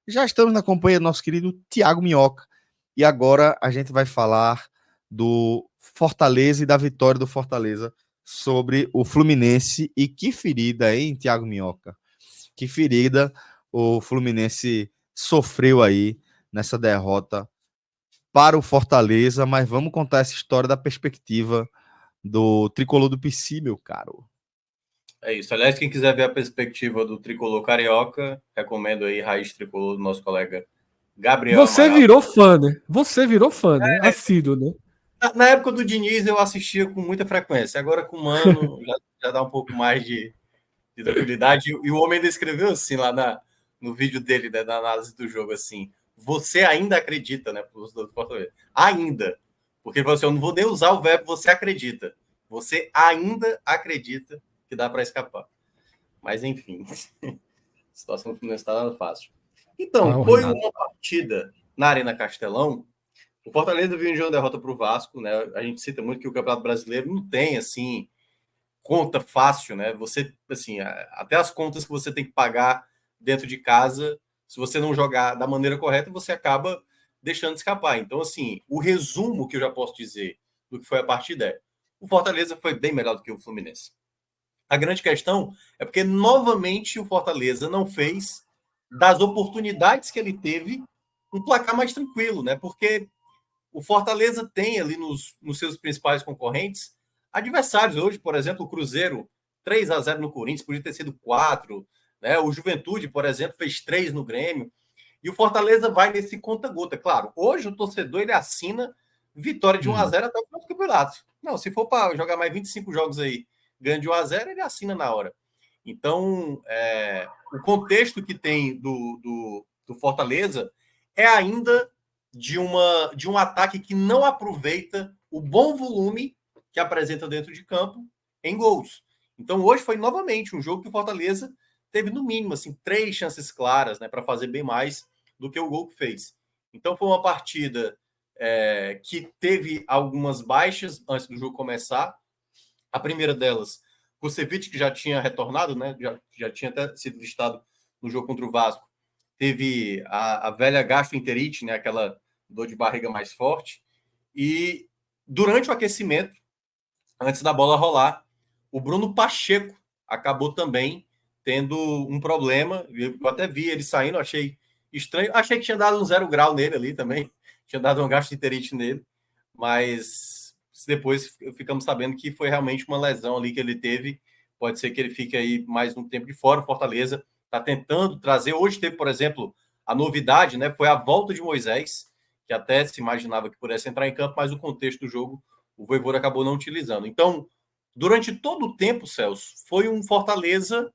Já estamos na companhia do nosso querido Thiago Minhoca. E agora a gente vai falar do Fortaleza e da vitória do Fortaleza sobre o Fluminense. E que ferida, hein, Thiago Minhoca? Que ferida o Fluminense sofreu aí nessa derrota para o Fortaleza. Mas vamos contar essa história da perspectiva do tricolor do PC, meu caro. É isso. Aliás, quem quiser ver a perspectiva do tricolor carioca, recomendo aí Raiz Tricolor do nosso colega Gabriel Você Amaral. virou fã, né? Você virou fã, né? Assíduo, né? Na época do Diniz eu assistia com muita frequência. Agora com o Mano já dá um pouco mais de tranquilidade. E o homem ainda escreveu assim lá no vídeo dele, né, na análise do jogo, assim: você ainda acredita, né? Ainda. Porque ele falou assim: eu não vou nem usar o verbo você acredita. Você ainda acredita que dá para escapar. Mas enfim, a situação não está nada fácil. Então, foi uma partida na Arena Castelão. O Fortaleza vinha de uma derrota para o Vasco, né? A gente cita muito que o Campeonato Brasileiro não tem, assim, conta fácil, né? Você, assim, até as contas que você tem que pagar dentro de casa, se você não jogar da maneira correta, você acaba deixando de escapar. Então, assim, o resumo que eu já posso dizer do que foi a partida é: o Fortaleza foi bem melhor do que o Fluminense. A grande questão é porque, novamente, o Fortaleza não fez das oportunidades que ele teve um placar mais tranquilo, né? Porque o Fortaleza tem ali nos seus principais concorrentes adversários. Hoje, por exemplo, o Cruzeiro 3-0 no Corinthians, podia ter sido 4, né? O Juventude, por exemplo, fez 3 no Grêmio. E o Fortaleza vai nesse conta-gota. Claro, hoje o torcedor ele assina vitória de 1-0 até o final do campeonato. Não, se for para jogar mais 25 jogos aí, ganho de 1-0, ele assina na hora. Então, o contexto que tem do Fortaleza é ainda de um ataque que não aproveita o bom volume que apresenta dentro de campo em gols. Então, hoje foi novamente um jogo que o Fortaleza teve, no mínimo, assim, 3 chances claras, né, para fazer bem mais do que o gol que fez. Então, foi uma partida que teve algumas baixas antes do jogo começar. A primeira delas, Kusevich, que já tinha retornado, né, já tinha até sido listado no jogo contra o Vasco. Teve a velha gastroenterite, né, aquela dor de barriga mais forte. E durante o aquecimento, antes da bola rolar, o Bruno Pacheco acabou também tendo um problema. Eu até vi ele saindo, achei estranho. Achei que tinha dado um 0 grau nele ali também. Tinha dado um gastroenterite nele. Mas depois ficamos sabendo que foi realmente uma lesão ali que ele teve. Pode ser que ele fique aí mais um tempo de fora. O Fortaleza está tentando trazer. Hoje teve, por exemplo, a novidade, né? Foi a volta de Moisés, que até se imaginava que pudesse entrar em campo, mas o contexto do jogo o Vojvoda acabou não utilizando. Então, durante todo o tempo, Celso, foi um Fortaleza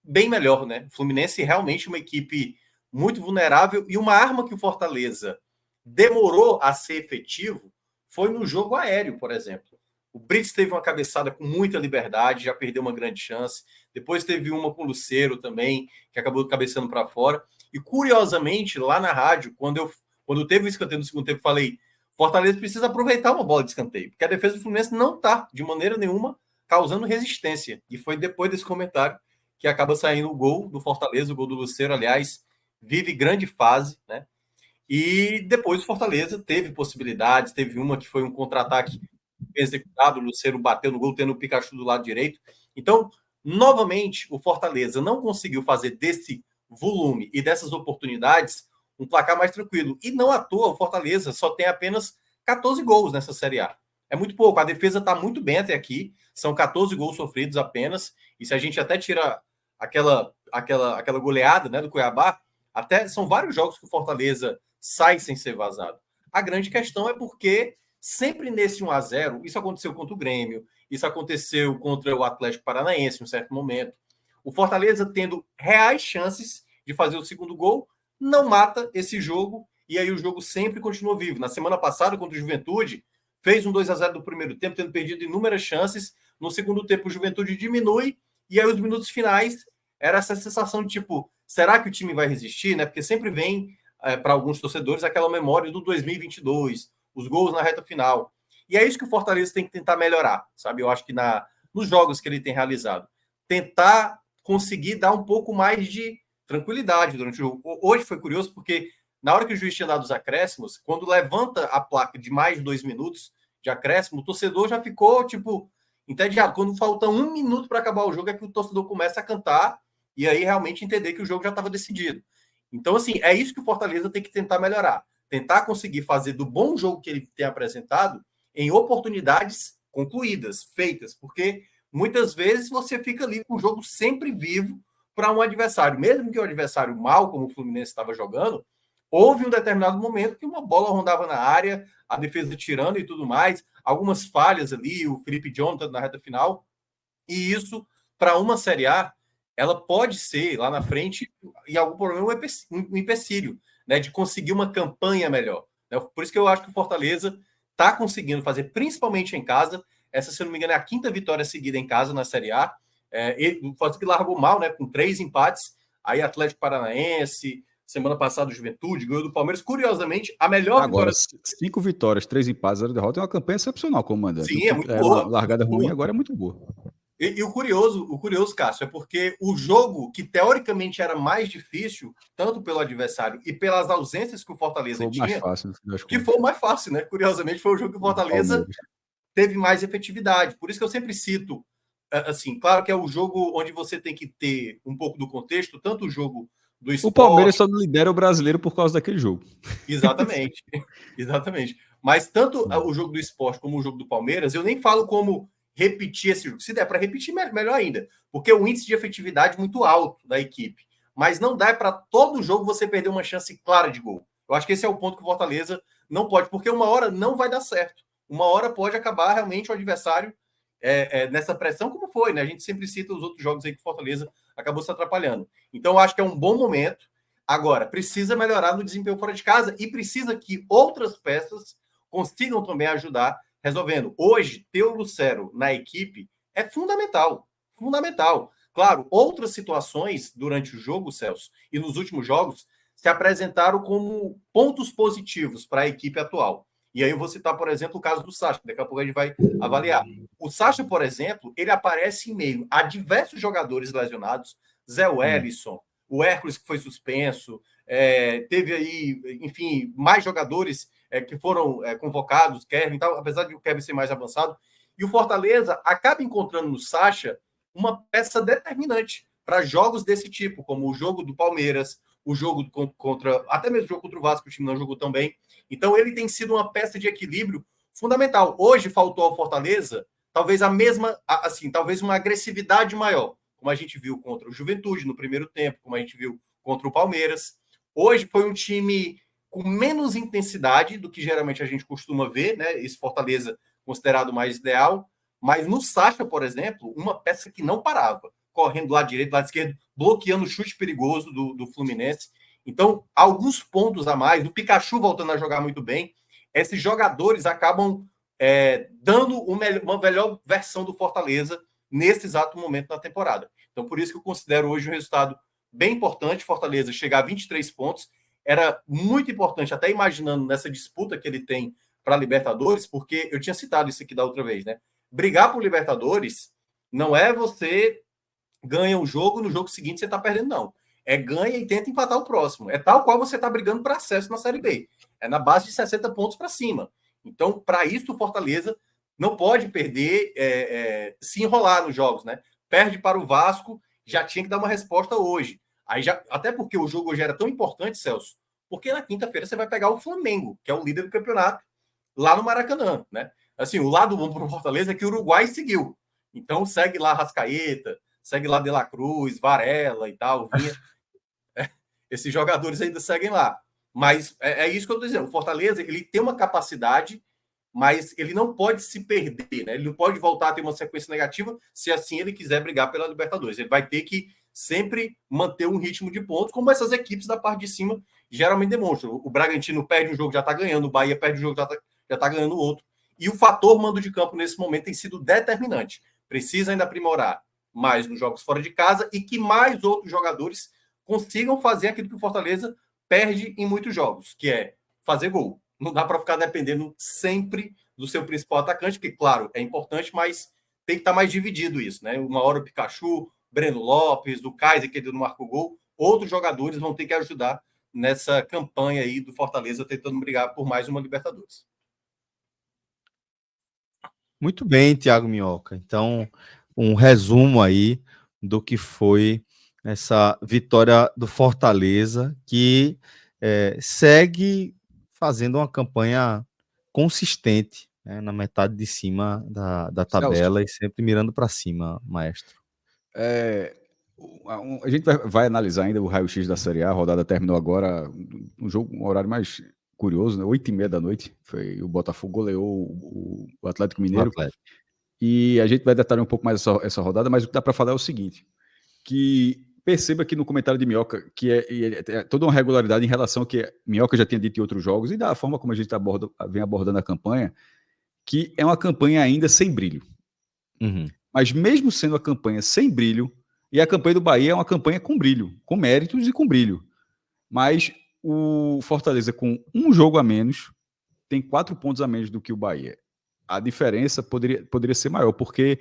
bem melhor, né? O Fluminense realmente uma equipe muito vulnerável e uma arma que o Fortaleza demorou a ser efetivo foi no jogo aéreo, por exemplo. O Brits teve uma cabeçada com muita liberdade, já perdeu uma grande chance. Depois teve uma com o Lucero também, que acabou cabeçando para fora. E curiosamente, lá na rádio, quando teve o escanteio no segundo tempo, falei: Fortaleza precisa aproveitar uma bola de escanteio, porque a defesa do Fluminense não está, de maneira nenhuma, causando resistência. E foi depois desse comentário que acaba saindo o gol do Fortaleza, o gol do Lucero, aliás, vive grande fase, né? E depois o Fortaleza teve possibilidades, teve uma que foi um contra-ataque executado, o Lucero bateu no gol, tendo o Pikachu do lado direito. Então, novamente, o Fortaleza não conseguiu fazer desse volume e dessas oportunidades um placar mais tranquilo. E não à toa, o Fortaleza só tem apenas 14 gols nessa Série A. É muito pouco. A defesa está muito bem até aqui. São 14 gols sofridos apenas. E se a gente até tira aquela goleada, né, do Cuiabá, até são vários jogos que o Fortaleza sai sem ser vazado. A grande questão é porque sempre nesse 1-0, isso aconteceu contra o Grêmio, isso aconteceu contra o Atlético Paranaense em um certo momento. O Fortaleza tendo reais chances de fazer o segundo gol, não mata esse jogo e aí o jogo sempre continua vivo. Na semana passada, contra o Juventude, fez um 2-0 do primeiro tempo, tendo perdido inúmeras chances. No segundo tempo, o Juventude diminui e aí os minutos finais era essa sensação de tipo, será que o time vai resistir? Né? Porque sempre vem para alguns torcedores aquela memória do 2022, os gols na reta final. E é isso que o Fortaleza tem que tentar melhorar, sabe? Eu acho que nos jogos que ele tem realizado, tentar conseguir dar um pouco mais de tranquilidade durante o jogo. Hoje foi curioso porque na hora que o juiz tinha dado os acréscimos, quando levanta a placa de mais de 2 minutos de acréscimo, o torcedor já ficou, tipo, entediado. Quando falta 1 minuto para acabar o jogo, é que o torcedor começa a cantar e aí realmente entender que o jogo já estava decidido. Então, assim, é isso que o Fortaleza tem que tentar melhorar. Tentar conseguir fazer do bom jogo que ele tem apresentado em oportunidades concluídas, feitas, porque muitas vezes você fica ali com o jogo sempre vivo para um adversário. Mesmo que o adversário mal, como o Fluminense estava jogando, houve um determinado momento que uma bola rondava na área, a defesa tirando e tudo mais, algumas falhas ali, o Felipe Jonathan na reta final, e isso, para uma Série A, ela pode ser, lá na frente, em algum problema, um empecilho, né, de conseguir uma campanha melhor. Né? Por isso que eu acho que o Fortaleza está conseguindo fazer, principalmente em casa, essa, se eu não me engano, é a 5ª vitória seguida em casa na Série A. Ele quase que largou mal, né, com 3 empates, aí Atlético Paranaense, semana passada o Juventude, ganhou do Palmeiras. Curiosamente, a melhor agora, vitória... 5 vitórias, 3 empates, 0 derrota, é uma campanha excepcional como mandante. Sim, é muito Era boa. uma largada ruim, agora é muito boa. E o curioso, Cássio, é porque o jogo que teoricamente era mais difícil, tanto pelo adversário e pelas ausências que o Fortaleza Foi tinha, mais fácil, que foi o mais fácil, né? Curiosamente, foi o jogo que o Fortaleza teve mais efetividade. Por isso que eu sempre cito, assim, claro que é o jogo onde você tem que ter um pouco do contexto, tanto o jogo do esporte... O Palmeiras só não lidera o brasileiro por causa daquele jogo. Exatamente, exatamente. Mas tanto o jogo do esporte como o jogo do Palmeiras, eu nem falo como repetir esse jogo. Se der para repetir, melhor ainda. Porque o índice de efetividade é muito alto da equipe. Mas não dá para todo jogo você perder uma chance clara de gol. Eu acho que esse é o ponto que o Fortaleza não pode, porque uma hora não vai dar certo. Uma hora pode acabar realmente o adversário nessa pressão, como foi, né? A gente sempre cita os outros jogos aí que o Fortaleza acabou se atrapalhando. Então, eu acho que é um bom momento. Agora, precisa melhorar no desempenho fora de casa e precisa que outras peças consigam também ajudar resolvendo. Hoje, ter o Lucero na equipe é fundamental. Fundamental. Claro, outras situações durante o jogo, Celso, e nos últimos jogos, se apresentaram como pontos positivos para a equipe atual. E aí eu vou citar, por exemplo, o caso do Sacha, que daqui a pouco a gente vai avaliar. O Sacha, por exemplo, ele aparece em meio a diversos jogadores lesionados, Zé Wellison, o Hércules que foi suspenso, teve aí, enfim, mais jogadores que foram convocados, Kevin, tal, apesar de o Kevin ser mais avançado, e o Fortaleza acaba encontrando no Sacha uma peça determinante para jogos desse tipo, como o jogo do Palmeiras, o jogo contra, até mesmo o jogo contra o Vasco, o time não jogou tão bem. Então ele tem sido uma peça de equilíbrio fundamental. Hoje faltou ao Fortaleza talvez a mesma, assim, talvez uma agressividade maior, como a gente viu contra o Juventude no primeiro tempo, como a gente viu contra o Palmeiras. Hoje foi um time com menos intensidade do que geralmente a gente costuma ver, né? Esse Fortaleza considerado mais ideal. Mas no Sacha, por exemplo, uma peça que não parava, correndo do lado direito, do lado esquerdo, bloqueando o chute perigoso do Fluminense. Então, alguns pontos a mais. O Pikachu voltando a jogar muito bem. Esses jogadores acabam dando uma melhor versão do Fortaleza nesse exato momento da temporada. Então, por isso que eu considero hoje um resultado bem importante. Fortaleza chegar a 23 pontos. Era muito importante, até imaginando nessa disputa que ele tem para a Libertadores, porque eu tinha citado isso aqui da outra vez, né? Brigar por Libertadores não é você ganha um jogo, no jogo seguinte você está perdendo, não. É ganha e tenta empatar o próximo. É tal qual você está brigando para acesso na Série B. É na base de 60 pontos para cima. Então, para isso, o Fortaleza não pode perder, se enrolar nos jogos, né? Perde para o Vasco, já tinha que dar uma resposta hoje. Aí já, até porque o jogo hoje era tão importante, Celso, porque na quinta-feira você vai pegar o Flamengo, que é o líder do campeonato, lá no Maracanã, né? Assim, o lado bom para o Fortaleza é que o Uruguai seguiu. Então segue lá Rascaeta, segue lá De La Cruz, Varela e tal, Vinha. Esses jogadores ainda seguem lá. Mas é isso que eu estou dizendo. O Fortaleza, ele tem uma capacidade, mas ele não pode se perder, né? Ele não pode voltar a ter uma sequência negativa se assim ele quiser brigar pela Libertadores. Ele vai ter que sempre manter um ritmo de pontos, como essas equipes da parte de cima geralmente demonstram. O Bragantino perde um jogo, já está ganhando. O Bahia perde um jogo, já está ganhando o outro. E o fator mando de campo nesse momento tem sido determinante. Precisa ainda aprimorar mais nos jogos fora de casa e que mais outros jogadores consigam fazer aquilo que o Fortaleza perde em muitos jogos, que é fazer gol. Não dá para ficar dependendo sempre do seu principal atacante, que, claro, é importante, mas tem que estar mais dividido isso, né? Uma hora o Pikachu, Breno Lopes, o Kaiser, que não marcou gol. outros jogadores vão ter que ajudar nessa campanha aí do Fortaleza tentando brigar por mais uma Libertadores. Muito bem, Thiago Minhoca. Então, um resumo aí do que foi essa vitória do Fortaleza, que segue fazendo uma campanha consistente, né, na metade de cima da tabela e sempre mirando para cima, maestro. A gente vai analisar ainda o raio-x da Série A. A rodada terminou agora, um horário mais curioso, né? 8h30 da noite. O Botafogo goleou o Atlético Mineiro. E a gente vai detalhar um pouco mais essa rodada, mas o que dá para falar é o seguinte, que perceba aqui no comentário de Minhoca que é toda uma regularidade em relação ao que Minhoca já tinha dito em outros jogos e da forma como a gente vem abordando a campanha, que é uma campanha ainda sem brilho. Uhum. Mas mesmo sendo a campanha sem brilho, e a campanha do Bahia é uma campanha com brilho, com méritos e com brilho. Mas o Fortaleza, com um jogo a menos, tem 4 pontos a menos do que o Bahia. A diferença poderia ser maior, porque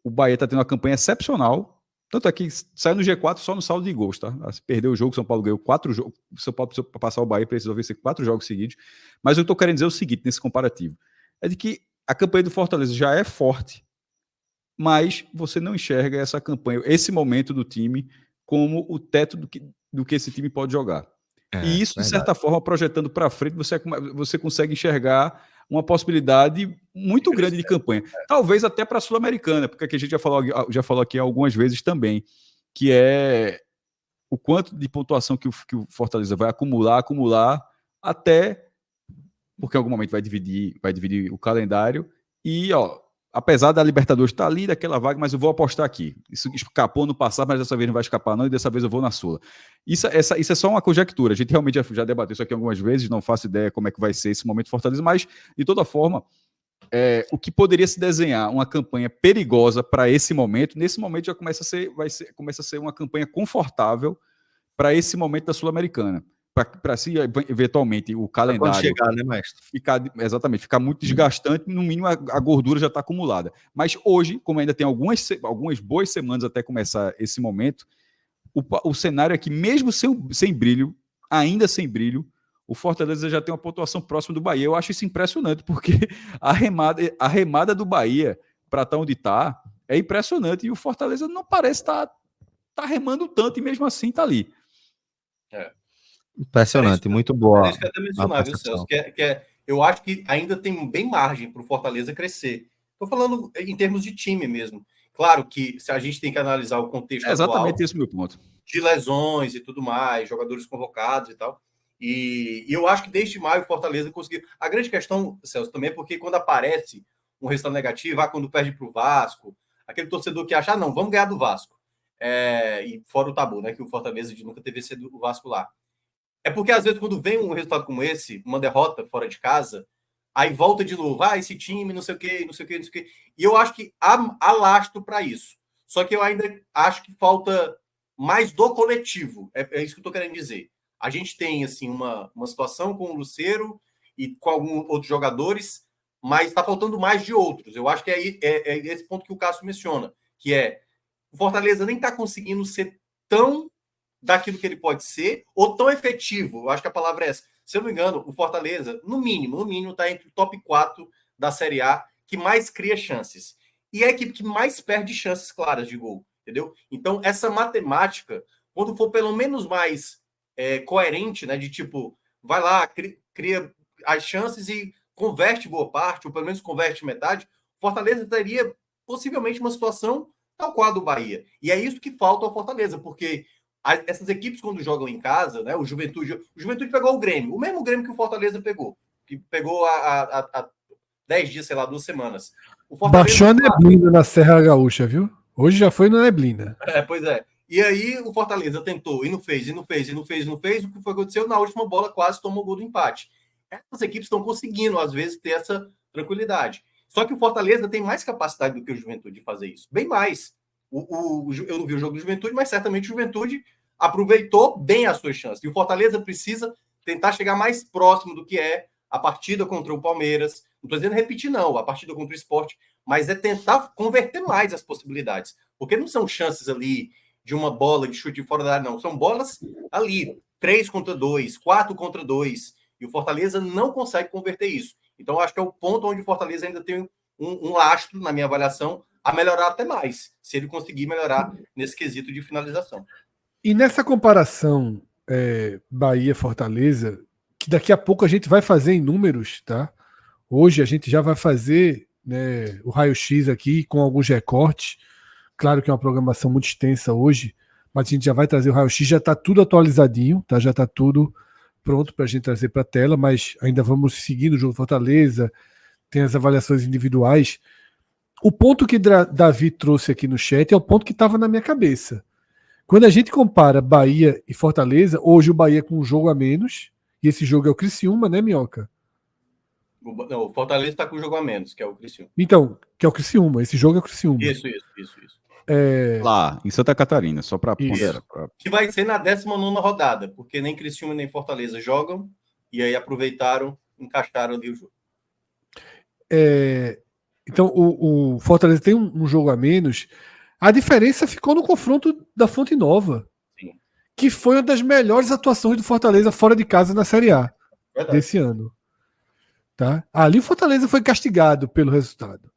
o Bahia está tendo uma campanha excepcional, tanto é que saiu no G4 só no saldo de gols, tá? Perdeu o jogo, São Paulo ganhou 4 jogos, São Paulo, para passar o Bahia, precisou vencer 4 jogos seguidos, mas eu estou querendo dizer o seguinte, nesse comparativo, é de que a campanha do Fortaleza já é forte, mas você não enxerga essa campanha, esse momento do time, como o teto do que esse time pode jogar. E isso, de certa forma, projetando para frente, você consegue enxergar uma possibilidade muito grande de campanha. Talvez até para a Sul-Americana, porque aqui a gente já falou aqui algumas vezes também, que é o quanto de pontuação que o Fortaleza vai acumular, até porque em algum momento vai dividir o calendário e, apesar da Libertadores estar ali, daquela vaga, mas eu vou apostar aqui. Isso escapou no passado, mas dessa vez não vai escapar não, e dessa vez eu vou na Sula. Isso é só uma conjectura. A gente realmente já debateu isso aqui algumas vezes, não faço ideia como é que vai ser esse momento Fortaleza, mas, de toda forma, o que poderia se desenhar uma campanha perigosa para esse momento, nesse momento já começa a ser uma campanha confortável para esse momento da Sul-Americana. Para se eventualmente o calendário chegar, né, maestro? Ficar muito desgastante, no mínimo a gordura já está acumulada. Mas hoje, como ainda tem algumas boas semanas até começar esse momento, o cenário é que mesmo sem brilho, ainda sem brilho, o Fortaleza já tem uma pontuação próxima do Bahia. Eu acho isso impressionante, porque a remada do Bahia para estar onde está é impressionante, e o Fortaleza não parece estar remando tanto, e mesmo assim está ali. Impressionante, muito boa. Isso que eu até mencionar, viu, Celso? Eu acho que ainda tem bem margem para o Fortaleza crescer. Estou falando em termos de time mesmo. Claro que se a gente tem que analisar o contexto exatamente esse meu ponto. De lesões e tudo mais, jogadores convocados e tal. E eu acho que desde maio o Fortaleza conseguiu. A grande questão, Celso, também é porque quando aparece um resultado negativo, quando perde para o Vasco, aquele torcedor que acha, não, vamos ganhar do Vasco. E fora o tabu, né? Que o Fortaleza nunca ter vencido o Vasco lá. É porque, às vezes, quando vem um resultado como esse, uma derrota fora de casa, aí volta de novo, esse time, não sei o quê. E eu acho que há lastro para isso. Só que eu ainda acho que falta mais do coletivo. É isso que eu estou querendo dizer. A gente tem, assim, uma situação com o Lucero e com alguns outros jogadores, mas está faltando mais de outros. Eu acho que é esse ponto que o Cássio menciona, que o Fortaleza nem está conseguindo ser tão daquilo que ele pode ser, ou tão efetivo. Eu acho que a palavra é essa. Se eu não me engano, o Fortaleza, no mínimo, está entre o top 4 da Série A, que mais cria chances. E é a equipe que mais perde chances claras de gol, entendeu? Então, essa matemática, quando for pelo menos mais coerente, né, de tipo, vai lá, cria as chances e converte boa parte, ou pelo menos converte metade, o Fortaleza teria possivelmente uma situação tal qual a do Bahia. E é isso que falta ao Fortaleza, porque essas equipes, quando jogam em casa, né? O Juventude pegou o Grêmio, o mesmo Grêmio que o Fortaleza pegou, que pegou há 10 dias, sei lá, 2 semanas. O Fortaleza, baixou a neblina na Serra Gaúcha, viu? Hoje já foi na neblina. Pois é. E aí o Fortaleza tentou, e não fez. O que foi que aconteceu? Na última bola quase tomou o gol do empate. Essas equipes estão conseguindo, às vezes, ter essa tranquilidade. Só que o Fortaleza tem mais capacidade do que o Juventude de fazer isso. Bem mais. Eu não vi o jogo do Juventude, mas certamente o Juventude aproveitou bem as suas chances. E o Fortaleza precisa tentar chegar mais próximo do que é a partida contra o Palmeiras. Não estou dizendo repetir, não, a partida contra o Sport, mas é tentar converter mais as possibilidades. Porque não são chances ali de uma bola de chute de fora da área, não. São bolas ali, 3 contra 2, 4 contra 2, e o Fortaleza não consegue converter isso. Então, acho que é o ponto onde o Fortaleza ainda tem um lastro, na minha avaliação, a melhorar até mais, se ele conseguir melhorar nesse quesito de finalização. E nessa comparação Bahia-Fortaleza, que daqui a pouco a gente vai fazer em números, tá? Hoje a gente já vai fazer, né, o raio-x aqui com alguns recortes. Claro que é uma programação muito extensa hoje, mas a gente já vai trazer o raio-x, já está tudo atualizadinho, tá? Já está tudo pronto para a gente trazer para a tela, mas ainda vamos seguindo o jogo Fortaleza, tem as avaliações individuais. O ponto que Davi trouxe aqui no chat é o ponto que estava na minha cabeça. Quando a gente compara Bahia e Fortaleza, hoje o Bahia com um jogo a menos, e esse jogo é o Criciúma, né, Minhoca? Não, o Fortaleza está com um jogo a menos, que é o Criciúma. Então, que é o Criciúma, esse jogo é o Criciúma. Isso. Lá, em Santa Catarina, só para ponderar. Que vai ser na 19ª rodada, porque nem Criciúma nem Fortaleza jogam, e aí aproveitaram, encaixaram ali o jogo. Então, o Fortaleza tem um jogo a menos. A diferença ficou no confronto da Fonte Nova, Sim. que foi uma das melhores atuações do Fortaleza fora de casa na Série A desse ano. Tá? Ali o Fortaleza foi castigado pelo resultado.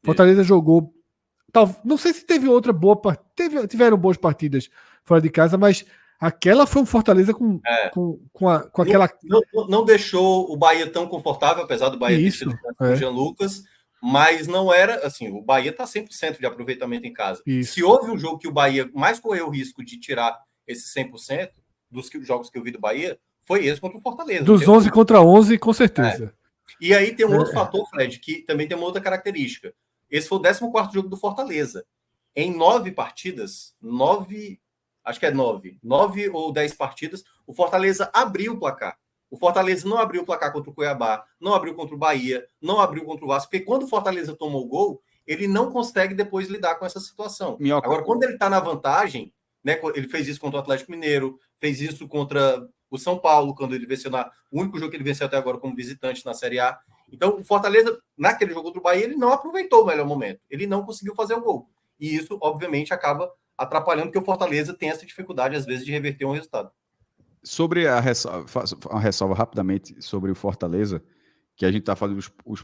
Fortaleza jogou. Não sei se teve outra boa partida. Tiveram boas partidas fora de casa, mas aquela foi um Fortaleza com aquela. Não deixou o Bahia tão confortável, apesar do Bahia ter sido com o Jean Lucas, mas não era assim. O Bahia está 100% de aproveitamento em casa. Isso. Se houve um jogo que o Bahia mais correu o risco de tirar esse 100% dos jogos que eu vi do Bahia, foi esse contra o Fortaleza. Dos 11 contra 11, com certeza. E aí tem um outro fator, Fred, que também tem uma outra característica. Esse foi o 14º jogo do Fortaleza. Em 9 partidas, 9 ou 10 partidas, o Fortaleza abriu o placar. O Fortaleza não abriu o placar contra o Cuiabá, não abriu contra o Bahia, não abriu contra o Vasco, porque quando o Fortaleza tomou o gol, ele não consegue depois lidar com essa situação. Minhoca. Agora, quando ele está na vantagem, né, ele fez isso contra o Atlético Mineiro, fez isso contra o São Paulo, quando ele venceu o único jogo que ele venceu até agora como visitante na Série A. Então, o Fortaleza, naquele jogo contra o Bahia, ele não aproveitou o melhor momento. Ele não conseguiu fazer o gol. E isso, obviamente, acaba atrapalhando, porque o Fortaleza tem essa dificuldade, às vezes, de reverter um resultado. Sobre uma ressalva rapidamente sobre o Fortaleza, que a gente está falando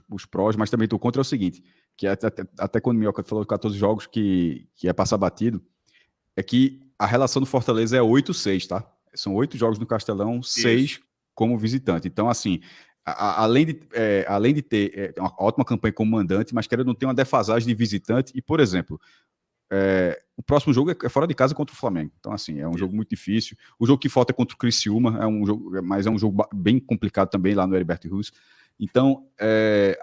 os prós, mas também estou contra o seguinte, que até quando o Minhoca falou de 14 jogos que é passar batido, é que a relação do Fortaleza é 8-6, tá? São 8 jogos no Castelão, 6 como visitante. Então, assim, além de ter uma ótima campanha como mandante, mas querendo não ter uma defasagem de visitante, e, por exemplo, o próximo jogo é fora de casa contra o Flamengo. Então, assim, é um jogo muito difícil. O jogo que falta é contra o Criciúma, mas é um jogo bem complicado também lá no Heriberto Rios. Então, é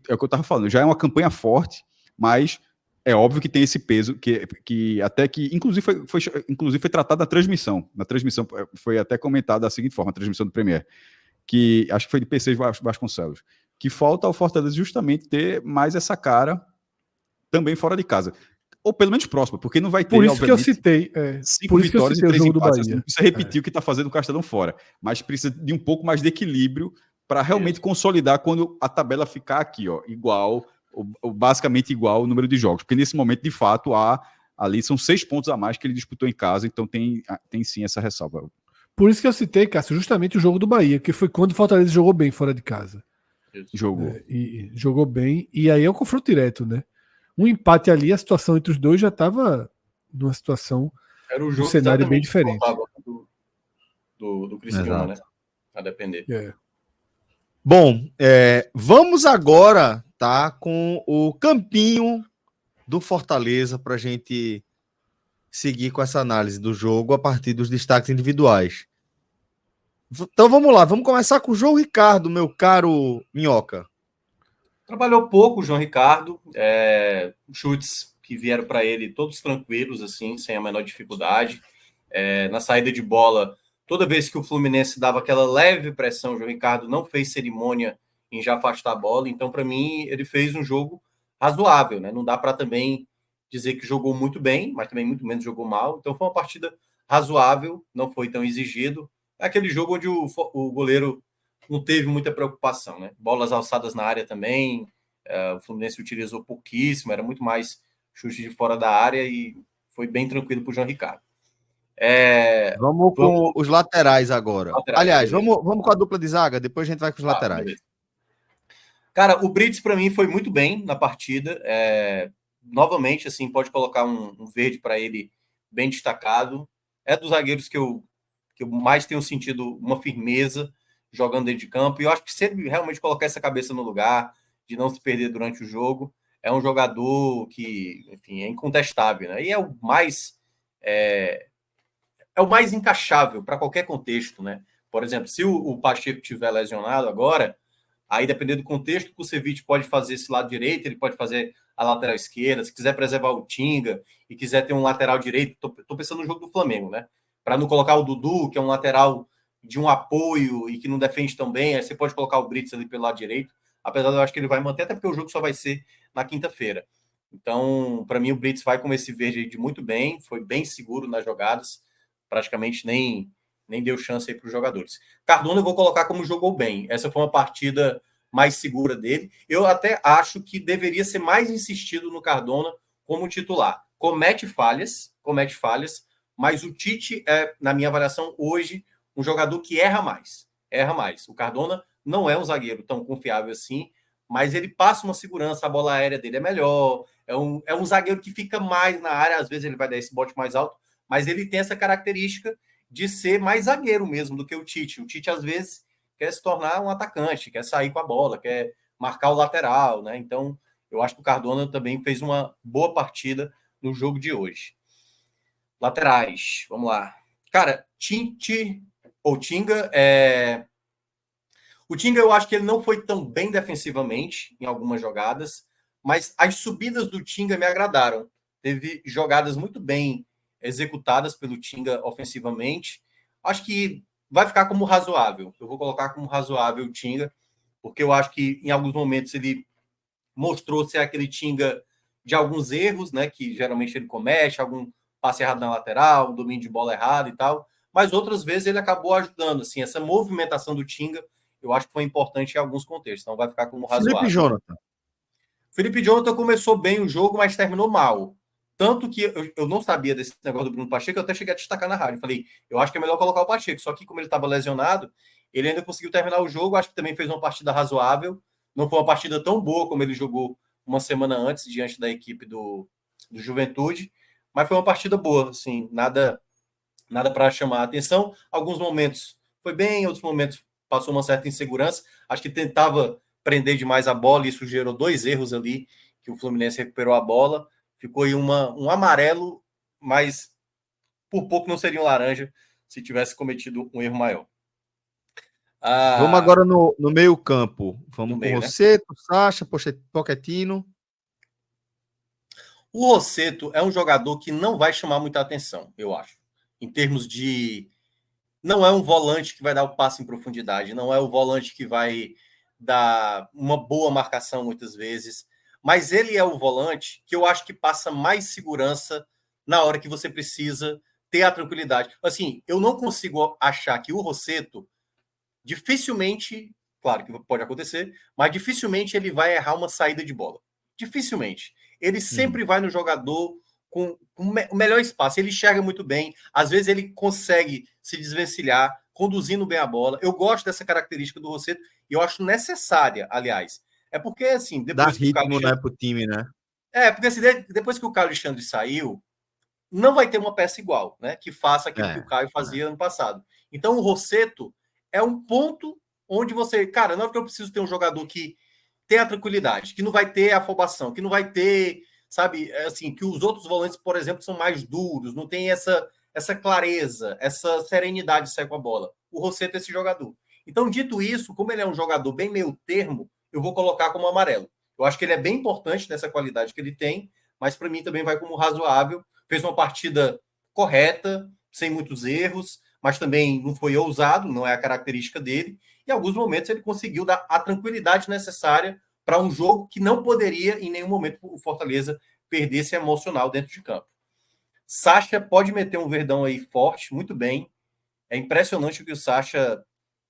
o que eu estava falando, já é uma campanha forte, mas é óbvio que tem esse peso, que até que, inclusive foi tratado na transmissão. Na transmissão foi até comentado da seguinte forma, a transmissão do Premier, que acho que foi de PC Vasconcelos, que falta ao Fortaleza justamente ter mais essa cara também fora de casa. Ou pelo menos próximo, porque não vai ter, por isso que eu citei, 5 vitórias e 3 empates. Bahia. Não precisa repetir o que está fazendo o Castelão fora, mas precisa de um pouco mais de equilíbrio para realmente consolidar quando a tabela ficar aqui, ó, igual, ou basicamente igual o número de jogos. Porque nesse momento, de fato, ali são 6 pontos a mais que ele disputou em casa, então tem sim essa ressalva. Por isso que eu citei, Cássio, justamente o jogo do Bahia, que foi quando o Fortaleza jogou bem fora de casa. Jogou. E jogou bem, e aí é um confronto direto, né? Um empate ali, a situação entre os dois já estava numa situação, era o jogo, um cenário bem diferente. Do Criciúma, né? A depender. Bom, vamos agora, tá, com o campinho do Fortaleza para a gente seguir com essa análise do jogo a partir dos destaques individuais. Então vamos lá, vamos começar com o João Ricardo, meu caro Minhoca. Trabalhou pouco o João Ricardo, chutes que vieram para ele todos tranquilos, assim, sem a menor dificuldade. Na saída de bola, toda vez que o Fluminense dava aquela leve pressão, o João Ricardo não fez cerimônia em já afastar a bola. Então, para mim, ele fez um jogo razoável, né? Não dá para também dizer que jogou muito bem, mas também muito menos jogou mal. Então, foi uma partida razoável, não foi tão exigido. É aquele jogo onde o goleiro não teve muita preocupação, né? Bolas alçadas na área também, o Fluminense utilizou pouquíssimo, era muito mais chute de fora da área e foi bem tranquilo para o João Ricardo. Vamos com os laterais agora. Aliás, beleza. vamos com a dupla de zaga, depois a gente vai com os laterais. Beleza. Cara, o Brits, para mim, foi muito bem na partida. Novamente, assim, pode colocar um verde para ele bem destacado. É dos zagueiros que eu mais tenho sentido uma firmeza jogando dentro de campo. E eu acho que se ele realmente colocar essa cabeça no lugar, de não se perder durante o jogo, é um jogador que, enfim, é incontestável, né? E é o mais encaixável para qualquer contexto, né? Por exemplo, se o Pacheco estiver lesionado agora, aí, dependendo do contexto, o Kusevich pode fazer esse lado direito, ele pode fazer a lateral esquerda, se quiser preservar o Tinga e quiser ter um lateral direito, tô pensando no jogo do Flamengo, né? Para não colocar o Dudu, que é um lateral de um apoio e que não defende tão bem, aí você pode colocar o Brits ali pelo lado direito, apesar de eu acho que ele vai manter, até porque o jogo só vai ser na quinta-feira. Então, para mim, o Brits vai com esse verde de muito bem, foi bem seguro nas jogadas, praticamente nem deu chance aí para os jogadores. Cardona eu vou colocar como jogou bem. Essa foi uma partida mais segura dele. Eu até acho que deveria ser mais insistido no Cardona como titular. Comete falhas, mas o Tite é, na minha avaliação, hoje, um jogador que erra mais. O Cardona não é um zagueiro tão confiável assim, mas ele passa uma segurança, a bola aérea dele é melhor, é um zagueiro que fica mais na área, às vezes ele vai dar esse bote mais alto, mas ele tem essa característica de ser mais zagueiro mesmo do que o Tite. O Tite, às vezes, quer se tornar um atacante, quer sair com a bola, quer marcar o lateral, né? Então, eu acho que o Cardona também fez uma boa partida no jogo de hoje. Laterais, vamos lá. Cara, Tinga, o Tinga eu acho que ele não foi tão bem defensivamente em algumas jogadas, mas as subidas do Tinga me agradaram. Teve jogadas muito bem executadas pelo Tinga ofensivamente. Acho que vai ficar como razoável. Eu vou colocar como razoável o Tinga, porque eu acho que em alguns momentos ele mostrou ser aquele Tinga de alguns erros, né, que geralmente ele comete, algum passe errado na lateral, domínio de bola errado e tal, mas outras vezes ele acabou ajudando, assim, essa movimentação do Tinga, eu acho que foi importante em alguns contextos, então vai ficar como razoável. Felipe Jonathan começou bem o jogo, mas terminou mal. Tanto que eu não sabia desse negócio do Bruno Pacheco, eu até cheguei a destacar na rádio. Falei, eu acho que é melhor colocar o Pacheco. Só que, como ele estava lesionado, ele ainda conseguiu terminar o jogo. Acho que também fez uma partida razoável. Não foi uma partida tão boa como ele jogou uma semana antes, diante da equipe do Juventude. Mas foi uma partida boa, assim, nada para chamar a atenção. Alguns momentos foi bem, outros momentos passou uma certa insegurança. Acho que tentava prender demais a bola e isso gerou 2 erros ali, que o Fluminense recuperou a bola. Ficou aí um amarelo, mas por pouco não seria um laranja se tivesse cometido um erro maior. Vamos agora no meio campo. Vamos com o Rossetto, né? Sacha, Pochettino. O Rossetto é um jogador que não vai chamar muita atenção, eu acho. Em termos de... Não é um volante que vai dar o passe em profundidade, não é o volante que vai dar uma boa marcação muitas vezes, mas ele é o volante que eu acho que passa mais segurança na hora que você precisa ter a tranquilidade. Assim, eu não consigo achar que o Rossetto dificilmente, claro que pode acontecer, mas dificilmente ele vai errar uma saída de bola. Dificilmente. Ele sempre vai no jogador com o melhor espaço. Ele enxerga muito bem. Às vezes ele consegue se desvencilhar, conduzindo bem a bola. Eu gosto dessa característica do Rossetto e eu acho necessária, aliás. É porque, assim, depois dá ritmo, né, pro time, né? Porque assim, depois que o Caio Alexandre saiu, não vai ter uma peça igual, né? Que faça aquilo que o Caio fazia ano passado. Então, o Rossetto é um ponto onde você... Cara, não é que eu preciso ter um jogador que tenha a tranquilidade, que não vai ter afobação, que não vai ter, sabe, assim, que os outros volantes, por exemplo, são mais duros, não tem essa clareza, essa serenidade de sair com a bola. O Rossetto é esse jogador. Então, dito isso, como ele é um jogador bem meio termo, eu vou colocar como amarelo. Eu acho que ele é bem importante nessa qualidade que ele tem, mas para mim também vai como razoável. Fez uma partida correta, sem muitos erros, mas também não foi ousado, não é a característica dele. Em alguns momentos ele conseguiu dar a tranquilidade necessária para um jogo que não poderia, em nenhum momento, o Fortaleza perder esse emocional dentro de campo. Sacha pode meter um verdão aí forte, muito bem. É impressionante que o Sacha,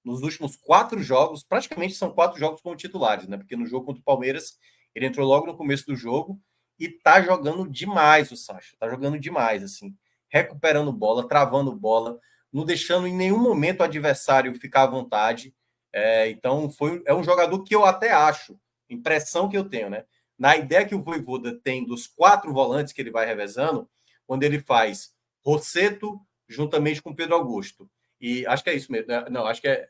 nos últimos 4 jogos, praticamente são 4 jogos como titulares, né? Porque no jogo contra o Palmeiras, ele entrou logo no começo do jogo e tá jogando demais o Sacha. Tá jogando demais, assim. Recuperando bola, travando bola, não deixando em nenhum momento o adversário ficar à vontade. Então, é um jogador que eu até acho, impressão que eu tenho, né? Na ideia que o Vojvoda tem dos 4 volantes que ele vai revezando, quando ele faz Rossetto juntamente com Pedro Augusto. E acho que é isso mesmo. Não, acho que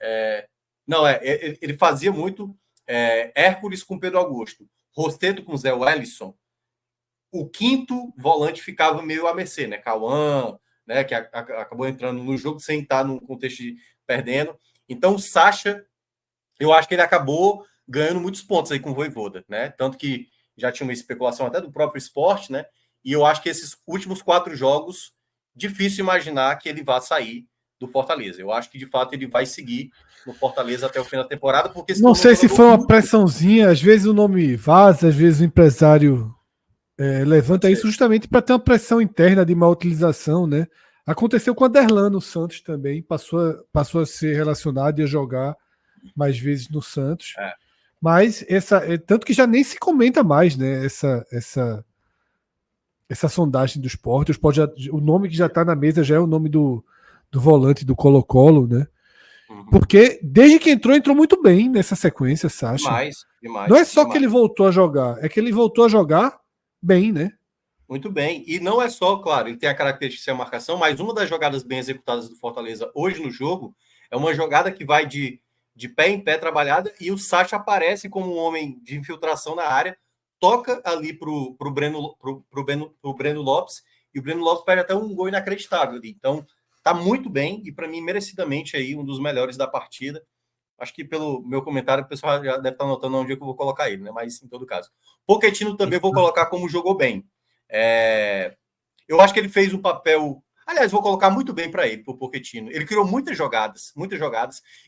ele fazia muito Hércules com Pedro Augusto, Rossetto com Zé Wellison. O quinto volante ficava meio à mercê, né? Cauã, né? Que acabou entrando no jogo sem estar no contexto de perdendo. Então, o Sacha, eu acho que ele acabou ganhando muitos pontos aí com o Vojvoda, né? Tanto que já tinha uma especulação até do próprio esporte, né? E eu acho que esses últimos 4 jogos, difícil imaginar que ele vá sair do Fortaleza. Eu acho que, de fato, ele vai seguir no Fortaleza até o fim da temporada, porque não sei se foi uma pressãozinha, às vezes o nome vaza, às vezes o empresário levanta isso justamente para ter uma pressão interna de má utilização, né? Aconteceu com a Derlan no Santos também, passou a ser relacionado e a jogar mais vezes no Santos. Mas tanto que já nem se comenta mais, né? Essa sondagem do Sport. O nome que já está na mesa já é o nome do volante do Colo-Colo, né? Porque desde que entrou muito bem nessa sequência, Sacha. Demais. Não é só que ele voltou a jogar, é que ele voltou a jogar bem, né? Muito bem. E não é só, claro, ele tem a característica de ser a marcação, mas uma das jogadas bem executadas do Fortaleza hoje no jogo é uma jogada que vai de pé em pé trabalhada e o Sacha aparece como um homem de infiltração na área, toca ali pro Breno Lopes e o Breno Lopes perde até um gol inacreditável ali. Então, tá muito bem e para mim merecidamente aí um dos melhores da partida. Acho que pelo meu comentário o pessoal já deve estar notando onde é que eu vou colocar ele, né? Mas em todo caso. Pochettino também vou colocar como jogou bem. Eu acho que ele fez um papel. Aliás, vou colocar muito bem para ele, para o Pochettino. Ele criou muitas jogadas.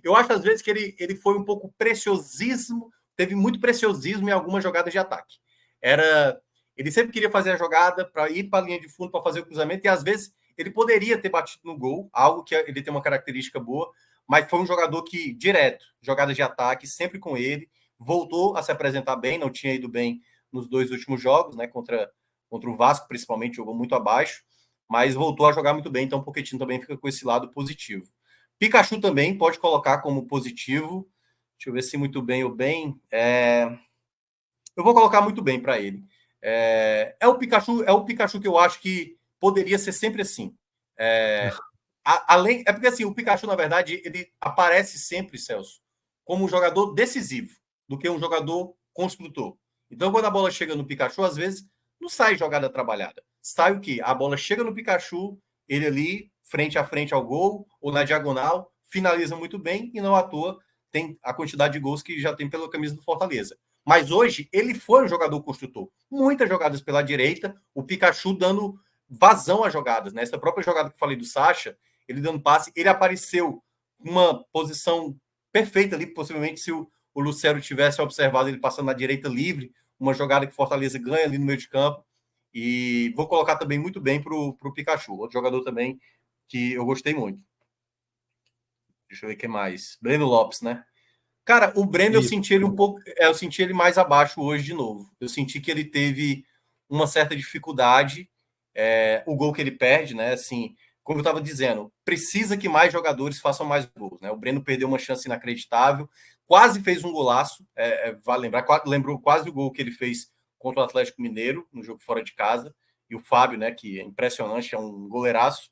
Eu acho, às vezes, que ele foi um pouco preciosismo, teve muito preciosismo em algumas jogadas de ataque. Ele sempre queria fazer a jogada para ir para a linha de fundo, para fazer o cruzamento, e às vezes ele poderia ter batido no gol, algo que ele tem uma característica boa, mas foi um jogador que, direto, jogadas de ataque, sempre com ele, voltou a se apresentar bem, não tinha ido bem nos 2 últimos jogos, né, contra o Vasco, principalmente, jogou muito abaixo, mas voltou a jogar muito bem, então o Pochettino também fica com esse lado positivo. Pikachu também pode colocar como positivo, deixa eu ver se muito bem ou bem, eu vou colocar muito bem para ele. É o Pikachu que eu acho que poderia ser sempre assim. É porque assim, o Pikachu, na verdade, ele aparece sempre, Celso, como um jogador decisivo do que um jogador construtor. Então, quando a bola chega no Pikachu, às vezes não sai jogada trabalhada. Sai o quê? A bola chega no Pikachu, ele ali, frente a frente ao gol, ou na diagonal, finaliza muito bem e não à toa tem a quantidade de gols que já tem pela camisa do Fortaleza. Mas hoje, ele foi um jogador construtor. Muitas jogadas pela direita, o Pikachu dando vazão às jogadas. Né? Essa própria jogada que eu falei do Sacha, ele dando passe, ele apareceu uma posição perfeita ali, possivelmente se o Lucero tivesse observado ele passando na direita livre, uma jogada que o Fortaleza ganha ali no meio de campo. E vou colocar também muito bem para o Pikachu, outro jogador também que eu gostei muito. Deixa eu ver o que mais. Breno Lopes, né? Cara, o Breno eu senti ele um pouco. Eu senti ele mais abaixo hoje de novo. Eu senti que ele teve uma certa dificuldade. O gol que ele perde, né? Assim, como eu estava dizendo, precisa que mais jogadores façam mais gols. Né? O Breno perdeu uma chance inacreditável, quase fez um golaço. Vale lembrar, lembrou quase o gol que ele fez contra o Atlético Mineiro, no jogo fora de casa. E o Fábio, né? Que é impressionante, é um goleiraço.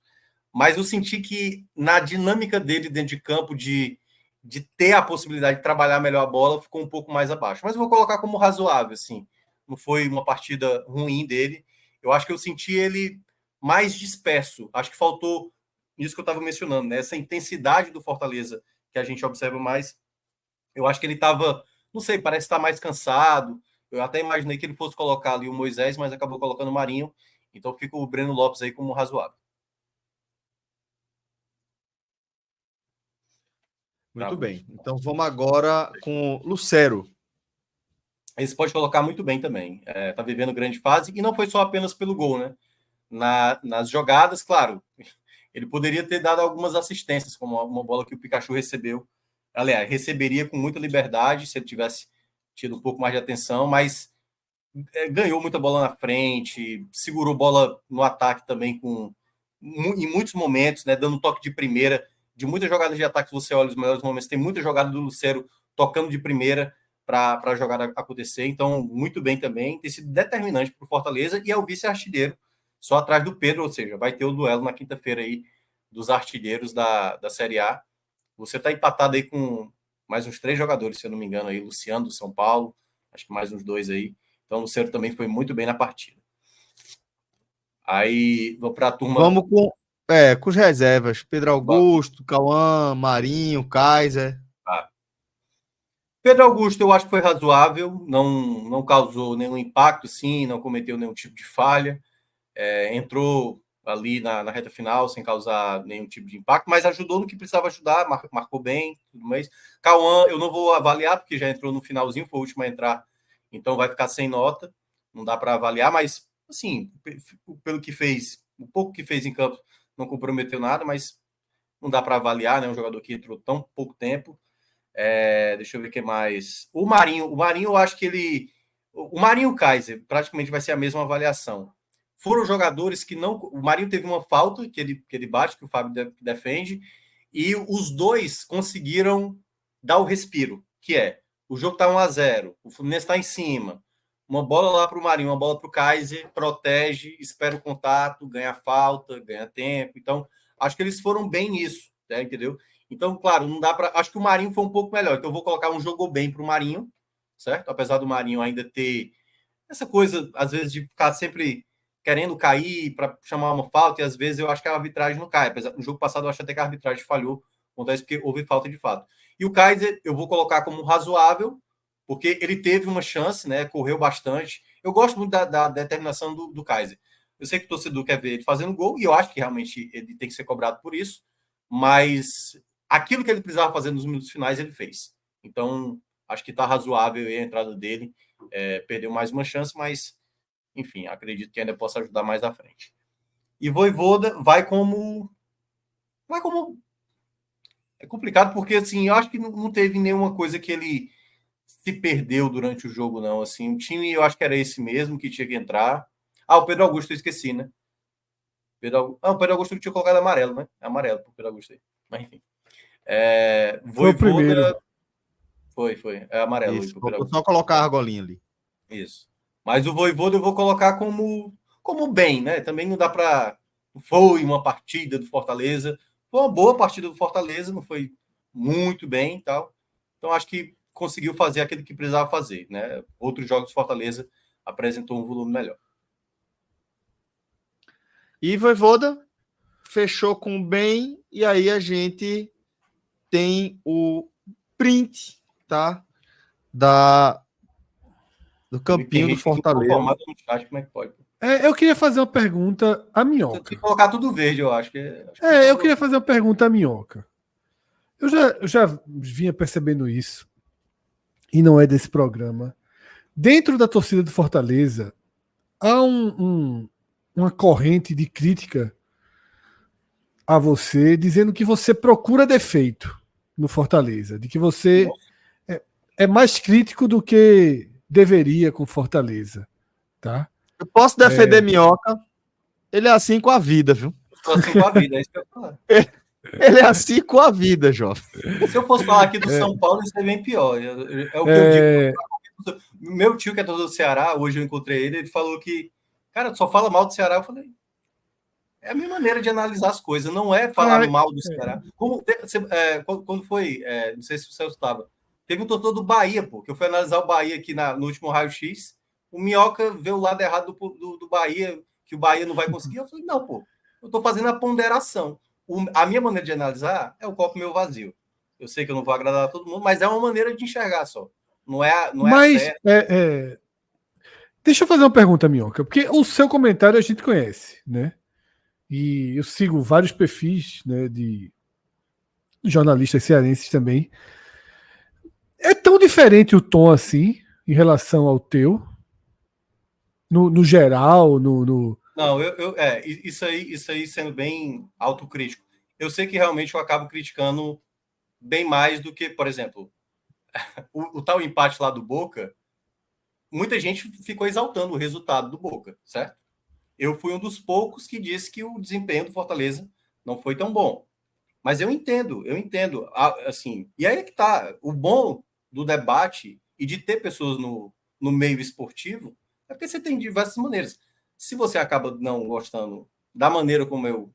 Mas eu senti que na dinâmica dele dentro de campo, de ter a possibilidade de trabalhar melhor a bola, ficou um pouco mais abaixo. Mas eu vou colocar como razoável, assim. Não foi uma partida ruim dele. Eu acho que eu senti ele mais disperso. Acho que faltou isso que eu estava mencionando, né? Essa intensidade do Fortaleza que a gente observa mais. Eu acho que ele estava, não sei, parece estar mais cansado. Eu até imaginei que ele fosse colocar ali o Moisés, mas acabou colocando o Marinho. Então fica o Breno Lopes aí como razoável. Muito bem. Então vamos agora com Lucero. Esse pode colocar muito bem também. Tá vivendo grande fase e não foi só apenas pelo gol, né? Nas jogadas, claro, ele poderia ter dado algumas assistências, como uma bola que o Pikachu recebeu. Aliás, receberia com muita liberdade se ele tivesse tido um pouco mais de atenção, mas ganhou muita bola na frente, segurou bola no ataque também em muitos momentos, né, dando toque de primeira. De muitas jogadas de ataque, você olha os melhores momentos, tem muita jogada do Lucero tocando de primeira para a jogada acontecer. Então, muito bem também. Tem sido determinante para o Fortaleza e é o vice-artilheiro, só atrás do Pedro, ou seja, vai ter o duelo na quinta-feira aí dos artilheiros da Série A. Você está empatado aí com mais uns 3 jogadores, se eu não me engano, aí, Luciano do São Paulo, acho que mais uns 2 aí. Então, o Lucero também foi muito bem na partida. Aí, vou para a turma... Vamos com os reservas. Pedro Augusto, Cauã, Marinho, Kaiser. Pedro Augusto, eu acho que foi razoável, não causou nenhum impacto, sim, não cometeu nenhum tipo de falha. Entrou ali na reta final sem causar nenhum tipo de impacto, mas ajudou no que precisava ajudar, marcou bem, tudo mais. Cauã, eu não vou avaliar, porque já entrou no finalzinho, foi o último a entrar, então vai ficar sem nota, não dá para avaliar, mas, assim, pelo que fez, o pouco que fez em campo, não comprometeu nada, mas não dá para avaliar, né? Um jogador que entrou tão pouco tempo. Deixa eu ver o que mais. O Marinho, eu acho que ele... O Marinho e o Kaiser praticamente vai ser a mesma avaliação. Foram jogadores que não... O Marinho teve uma falta que ele bate, que o Fábio defende, e os dois conseguiram dar o respiro, que é, o jogo está 1-0, o Fluminense está em cima, uma bola lá para o Marinho, uma bola para o Kaiser, protege, espera o contato, ganha falta, ganha tempo. Então, acho que eles foram bem nisso, né, entendeu? Então, claro, não dá para... Acho que o Marinho foi um pouco melhor, então eu vou colocar um jogou bem para o Marinho, certo? Apesar do Marinho ainda ter essa coisa, às vezes, de ficar sempre querendo cair para chamar uma falta, e às vezes eu acho que a arbitragem não cai. Apesar, no jogo passado eu acho até que a arbitragem falhou, acontece porque houve falta de fato. E o Kaiser eu vou colocar como razoável, porque ele teve uma chance, né? Correu bastante. Eu gosto muito da determinação do Kaiser. Eu sei que o torcedor quer ver ele fazendo gol, e eu acho que realmente ele tem que ser cobrado por isso, mas aquilo que ele precisava fazer nos minutos finais, ele fez. Então, acho que está razoável a entrada dele. Perdeu mais uma chance, mas, enfim, acredito que ainda possa ajudar mais à frente. E Vojvoda vai como... É complicado, porque, assim, eu acho que não teve nenhuma coisa que ele se perdeu durante o jogo, não. Assim, o time, eu acho que era esse mesmo que tinha que entrar. O Pedro Augusto, eu esqueci, né? O Pedro Augusto tinha colocado amarelo, né? Amarelo pro Pedro Augusto aí. Mas, enfim. Foi o primeiro. Foi. É amarelo. Isso, vou só colocar a argolinha ali. Isso. Mas o Vojvoda eu vou colocar como bem, né? Também não dá para... Foi uma partida do Fortaleza. Foi uma boa partida do Fortaleza, não foi muito bem e tal. Então, acho que conseguiu fazer aquilo que precisava fazer, né? Outros jogos do Fortaleza apresentou um volume melhor. E Vojvoda fechou com bem, e aí a gente tem o print, tá? Do campinho do Fortaleza. No chat, como é que pode? Eu queria fazer uma pergunta a Minhoca. Tem que colocar tudo verde, eu acho. Eu queria fazer uma pergunta a Minhoca. Eu já vinha percebendo isso, e não é desse programa. Dentro da torcida do Fortaleza, há uma corrente de crítica a você, dizendo que você procura defeito no Fortaleza, de que você é mais crítico do que deveria com Fortaleza, tá? Eu posso defender Minhoca. Ele é assim com a vida, viu? Estou assim com a vida, é isso que eu ia falar. Ele é assim com a vida, jovem. Se eu fosse falar aqui do São Paulo, isso é bem pior. É o que eu digo. Meu tio, que é todo do Ceará, hoje eu encontrei ele falou que, cara, só fala mal do Ceará. Eu falei, é a minha maneira de analisar as coisas, não é falar mal do Ceará. Quando foi, não sei se você estava, teve um torcedor do Bahia, pô, que eu fui analisar o Bahia aqui no último raio-x, o Minhoca vê o lado errado do Bahia, que o Bahia não vai conseguir. Eu falei, não, pô, eu tô fazendo a ponderação. A minha maneira de analisar é o copo meio vazio. Eu sei que eu não vou agradar a todo mundo, mas é uma maneira de enxergar só. Não é certo. Deixa eu fazer uma pergunta, Minhoca, porque o seu comentário a gente conhece, né? E eu sigo vários perfis, né, de jornalistas cearenses também. É tão diferente o tom assim em relação ao teu? No geral, no... Não, isso aí sendo bem autocrítico. Eu sei que realmente eu acabo criticando bem mais do que, por exemplo, o tal empate lá do Boca, muita gente ficou exaltando o resultado do Boca, certo? Eu fui um dos poucos que disse que o desempenho do Fortaleza não foi tão bom. Mas eu entendo, assim, e aí é que tá, o bom do debate e de ter pessoas no meio esportivo é porque você tem diversas maneiras. Se você acaba não gostando da maneira como eu,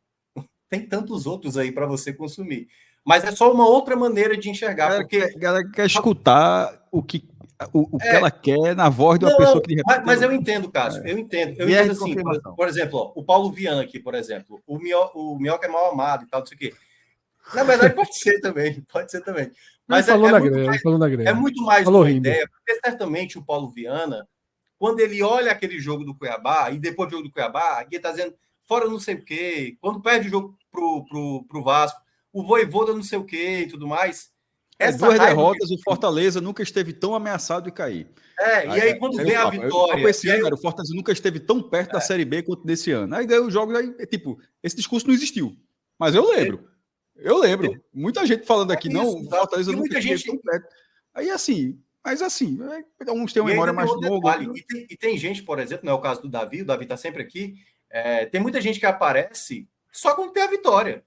tem tantos outros aí para você consumir. Mas é só uma outra maneira de enxergar, porque... A galera quer escutar o que ela quer na voz de uma pessoa que de repente... Mas eu entendo, Cássio, eu entendo assim, por exemplo, ó, o Paulo Viana aqui, por exemplo, o Minhoca é mal amado e tal, não sei o quê. Na verdade, pode ser também. Mas falou na greve. É muito mais uma ideia, porque certamente o Paulo Viana, quando ele olha aquele jogo do Cuiabá, e depois do jogo do Cuiabá, ele está dizendo, fora não sei o quê, quando perde o jogo pro Vasco, o Vojvoda não sei o quê e tudo mais. Duas derrotas, o Fortaleza nunca esteve tão ameaçado de cair. E aí quando vem a vitória... Esse ano, o Fortaleza nunca esteve tão perto da Série B quanto desse ano. Aí ganhou os jogos, aí, tipo, esse discurso não existiu. Mas eu lembro. Muita gente falando aqui, não, o Fortaleza nunca esteve tão perto. Aí assim, mas assim, uns têm uma memória mais longa. E tem gente, por exemplo, não é o caso do Davi, o Davi está sempre aqui, tem muita gente que aparece só quando tem a vitória.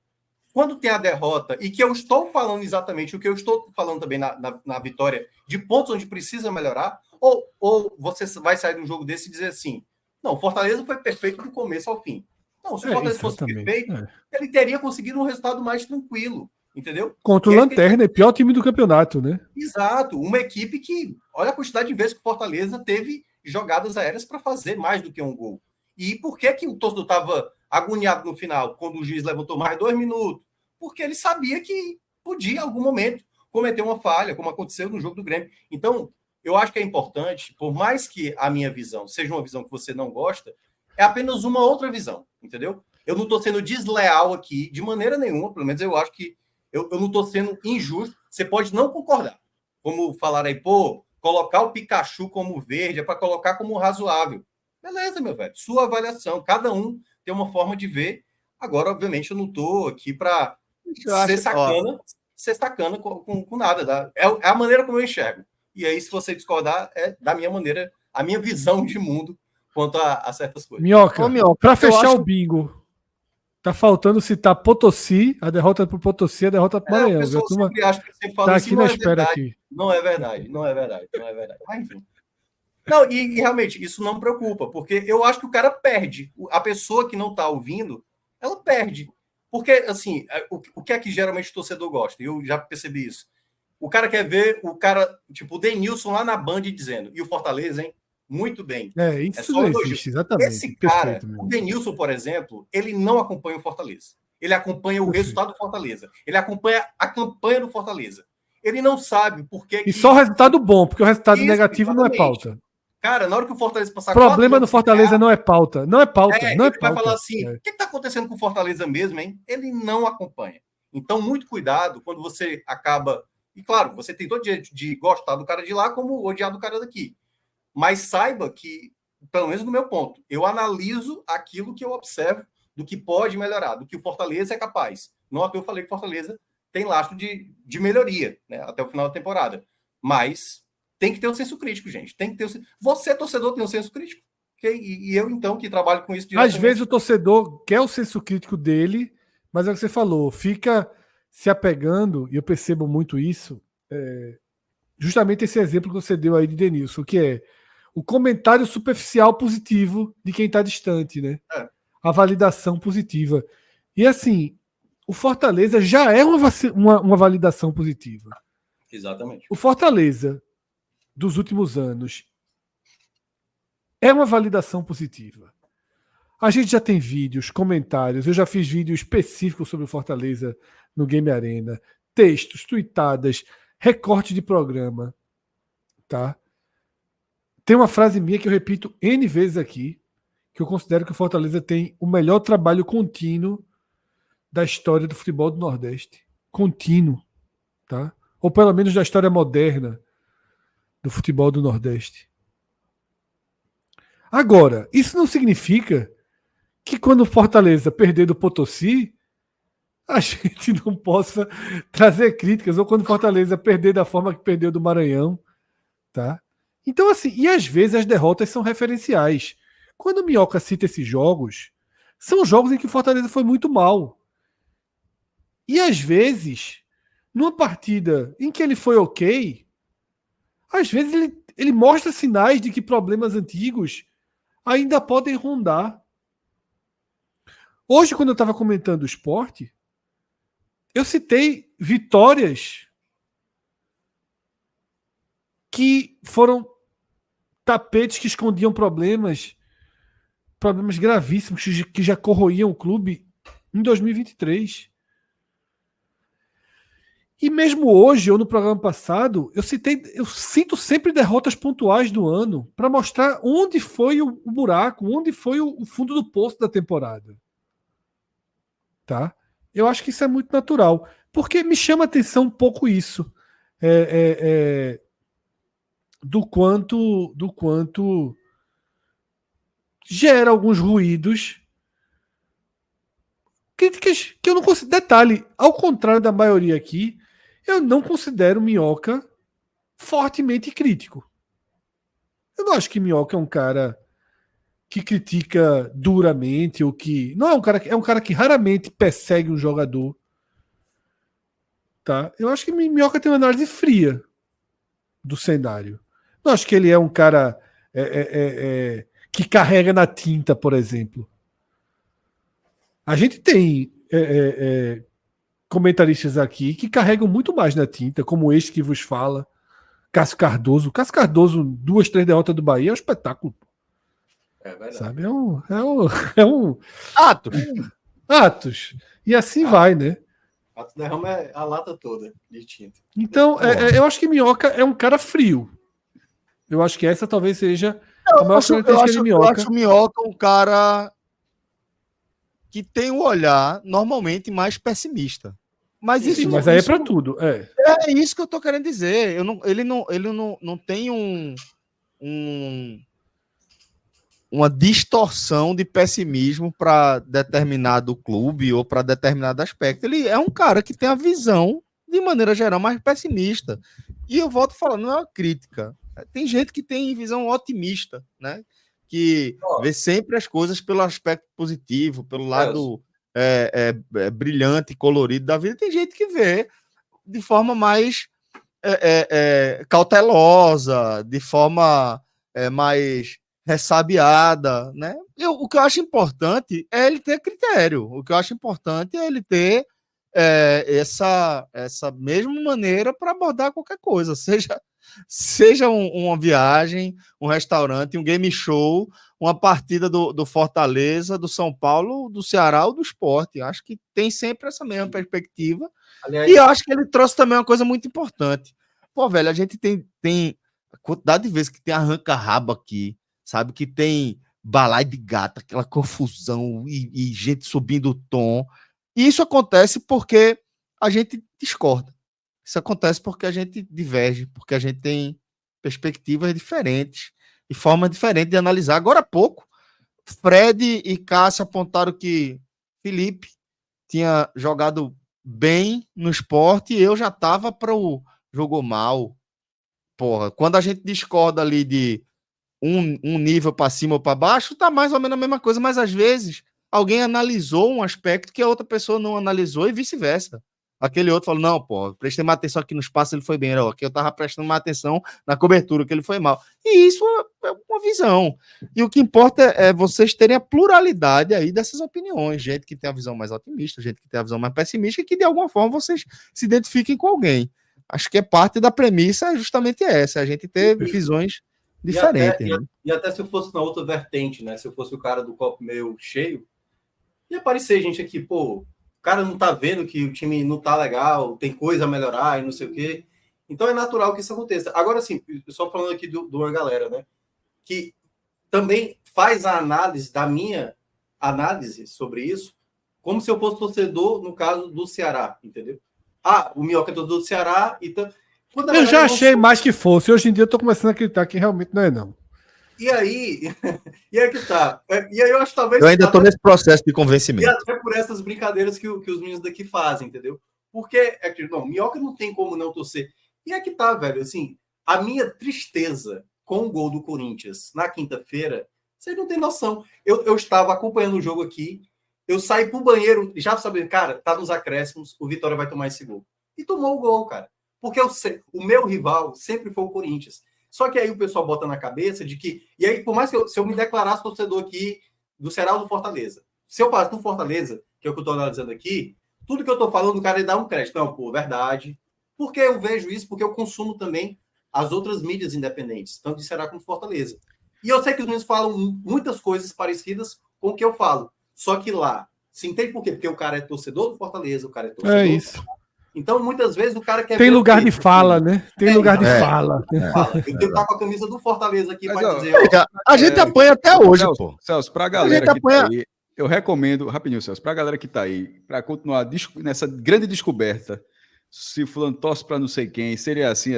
Quando tem a derrota, e que eu estou falando exatamente o que eu estou falando também na vitória, de pontos onde precisa melhorar, ou você vai sair de um jogo desse e dizer assim, não, o Fortaleza foi perfeito do começo ao fim. Não, se o Fortaleza fosse perfeito, ele teria conseguido um resultado mais tranquilo, entendeu? Contra o Lanterna, pior time do campeonato, né? Exato, uma equipe que, olha a quantidade de vezes que o Fortaleza teve jogadas aéreas para fazer mais do que um gol. E por que o torcedor estava agoniado no final, quando o juiz levantou mais 2 minutos? Porque ele sabia que podia, em algum momento, cometer uma falha, como aconteceu no jogo do Grêmio. Então, eu acho que é importante, por mais que a minha visão seja uma visão que você não gosta, é apenas uma outra visão, entendeu? Eu não estou sendo desleal aqui, de maneira nenhuma, pelo menos eu acho que eu não estou sendo injusto. Você pode não concordar. Como falaram aí, colocar o Pikachu como verde é para colocar como razoável. Beleza, meu velho, sua avaliação, cada um tem uma forma de ver. Agora, obviamente, eu não estou aqui para ser sacana com nada. É a maneira como eu enxergo. E aí, se você discordar, é da minha maneira, a minha visão de mundo quanto a certas coisas. Minhoca, para fechar o bingo, tá faltando citar Potosí, a derrota para o Potosí, a derrota para o Maranhão. A pessoa sempre acha que você fala tá aqui na espera aqui. Não é verdade. Mas, enfim. Não, e realmente, isso não me preocupa, porque eu acho que o cara perde. A pessoa que não está ouvindo, ela perde. Porque, assim, o que é que geralmente o torcedor gosta? Eu já percebi isso. O cara quer ver o cara, tipo, o Denilson lá na Band dizendo, e o Fortaleza, hein? Muito bem. Isso não existe, exatamente. Esse cara, o Denilson, por exemplo, ele não acompanha o Fortaleza. Ele acompanha o resultado do Fortaleza. Ele acompanha a campanha do Fortaleza. Ele não sabe por que... E só o resultado bom, porque o resultado negativo não é pauta. Cara, na hora que o Fortaleza passar... O problema do Fortaleza não é pauta. Não é pauta. Não é pauta. Vai falar assim, o que está acontecendo com o Fortaleza mesmo, hein? Ele não acompanha. Então, muito cuidado quando você acaba... E, claro, você tem todo direito de gostar do cara de lá como odiar do cara daqui. Mas saiba que, pelo menos no meu ponto, eu analiso aquilo que eu observo do que pode melhorar, do que o Fortaleza é capaz. Não é que eu falei que o Fortaleza tem lastro de melhoria, né, até o final da temporada. Mas tem que ter um senso crítico, gente. Tem que ter Você, torcedor, tem um senso crítico. Okay? E eu, então, que trabalho com isso diretamente... Às vezes o torcedor quer o senso crítico dele, mas é o que você falou, fica se apegando, e eu percebo muito isso, justamente esse exemplo que você deu aí de Denilson, que é o comentário superficial positivo de quem está distante, né? A validação positiva. E assim, o Fortaleza já é uma validação positiva. Exatamente. O Fortaleza dos últimos anos é uma validação positiva. A gente já tem vídeos, comentários, eu já fiz vídeo específico sobre o Fortaleza no Game Arena, textos, tuitadas, recorte de programa, tá? Tem uma frase minha que eu repito N vezes aqui, que eu considero que o Fortaleza tem o melhor trabalho contínuo da história do futebol do Nordeste. Contínuo, tá? Ou pelo menos da história moderna do futebol do Nordeste. Agora, isso não significa que quando o Fortaleza perder do Potosí, a gente não possa trazer críticas, ou quando o Fortaleza perder da forma que perdeu do Maranhão, tá? Então, assim, e às vezes as derrotas são referenciais. Quando o Minhoca cita esses jogos, são jogos em que o Fortaleza foi muito mal. E às vezes, numa partida em que ele foi ok, às vezes ele mostra sinais de que problemas antigos ainda podem rondar. Hoje, quando eu estava comentando o esporte, eu citei vitórias que foram tapetes que escondiam problemas gravíssimos que já corroíam o clube em 2023. E mesmo hoje, ou no programa passado, eu cito sempre derrotas pontuais do ano para mostrar onde foi o buraco, onde foi o fundo do poço da temporada. Tá? Eu acho que isso é muito natural, porque me chama a atenção um pouco isso. Do quanto gera alguns ruídos, críticas que eu não considero. Detalhe, ao contrário da maioria aqui, eu não considero Minhoca fortemente crítico. Eu não acho que Minhoca é um cara que critica duramente, ou que. Não é um cara que raramente persegue um jogador. Tá? Eu acho que Minhoca tem uma análise fria do cenário. Não acho que ele é um cara que carrega na tinta, por exemplo. A gente tem comentaristas aqui que carregam muito mais na tinta, como este que vos fala, Cássio Cardoso. Cássio Cardoso, 2, 3 derrotas do Bahia, é um espetáculo. É verdade. Sabe? É um Atos. E assim vai, né? Atos derrama a lata toda de tinta. Então, eu acho que Minhoca é um cara frio. Eu acho que essa talvez seja a maior característica de Minhoca. Eu acho o Minhoca um cara que tem um olhar normalmente mais pessimista. Mas Sim, isso, mas aí é para tudo. É isso que eu tô querendo dizer. Ele não tem uma distorção de pessimismo para determinado clube ou para determinado aspecto. Ele é um cara que tem a visão, de maneira geral, mais pessimista. E eu volto falando, não é uma crítica. Tem gente que tem visão otimista, né? Que vê sempre as coisas pelo aspecto positivo, pelo lado brilhante e colorido da vida. Tem gente que vê de forma mais cautelosa, de forma mais ressabiada, né? O que eu acho importante é ele ter critério. O que eu acho importante é ele ter essa mesma maneira para abordar qualquer coisa, seja uma viagem, um restaurante, um game show, uma partida do Fortaleza, do São Paulo, do Ceará ou do Sport. Acho que tem sempre essa mesma perspectiva. Aliás, e eu acho que ele trouxe também uma coisa muito importante. Pô, velho, a gente tem a quantidade de vezes que tem arranca-rabo aqui, sabe? Que tem balaio de gata, aquela confusão e gente subindo o tom. E isso acontece porque a gente discorda. Isso acontece porque a gente diverge, porque a gente tem perspectivas diferentes e formas diferentes de analisar. Agora há pouco, Fred e Cássio apontaram que Felipe tinha jogado bem no Sport e eu já estava para o jogou mal. Porra, quando a gente discorda ali de um nível para cima ou para baixo, tá mais ou menos a mesma coisa, mas às vezes alguém analisou um aspecto que a outra pessoa não analisou e vice-versa. Aquele outro falou, não, pô, prestei mais atenção aqui no espaço, ele foi bem. Não, aqui eu tava prestando mais atenção na cobertura, que ele foi mal. E isso é uma visão. E o que importa é vocês terem a pluralidade aí dessas opiniões. Gente que tem a visão mais otimista, gente que tem a visão mais pessimista, e que de alguma forma vocês se identifiquem com alguém. Acho que é parte da premissa justamente essa, a gente ter visões diferentes. E até se eu fosse na outra vertente, né? Se eu fosse o cara do copo meio cheio, ia aparecer gente aqui, pô, o cara não tá vendo que o time não tá legal, tem coisa a melhorar e não sei o quê. Então é natural que isso aconteça. Agora, assim, só falando aqui de uma galera, né? Que também faz a análise da minha análise sobre isso, como se eu fosse torcedor, no caso do Ceará, entendeu? Ah, o Minhoca é torcedor do Ceará, então... Eu já achei mais que fosse. Hoje em dia eu tô começando a acreditar que realmente não é, não. E aí que tá. E aí eu acho que talvez... Eu ainda tô nesse processo de convencimento. E até por essas brincadeiras que os meninos daqui fazem, entendeu? Porque, não, Minhoca não tem como não torcer. E é que tá, velho, assim, a minha tristeza com o gol do Corinthians na quinta-feira, vocês não têm noção. Eu estava acompanhando o jogo aqui, eu saí pro banheiro, já sabendo, cara, tá nos acréscimos, o Vitória vai tomar esse gol. E tomou o gol, cara. Porque o meu rival sempre foi o Corinthians. Só que aí o pessoal bota na cabeça de que... E aí, por mais que se eu me declarasse torcedor aqui do Ceará ou do Fortaleza, se eu falasse do Fortaleza, que é o que eu tô analisando aqui, tudo que eu tô falando, o cara ele dá um crédito. Não, pô, verdade. Porque eu vejo isso, porque eu consumo também as outras mídias independentes, tanto de Ceará como de Fortaleza. E eu sei que os meninos falam muitas coisas parecidas com o que eu falo. Só que lá, se entende por quê? Porque o cara é torcedor do Fortaleza, o cara é torcedor... É isso. Então, muitas vezes, o cara quer Tem ver lugar o quê? de fala, né? Tem lugar de fala. Eu tenho que estar com a camisa do Fortaleza aqui para dizer... A gente apanha até hoje, pô. Celso, pra galera que tá aí, eu recomendo, rapidinho, Celso, pra galera que tá aí, pra continuar nessa grande descoberta, se fulano torce pra não sei quem, seria assim,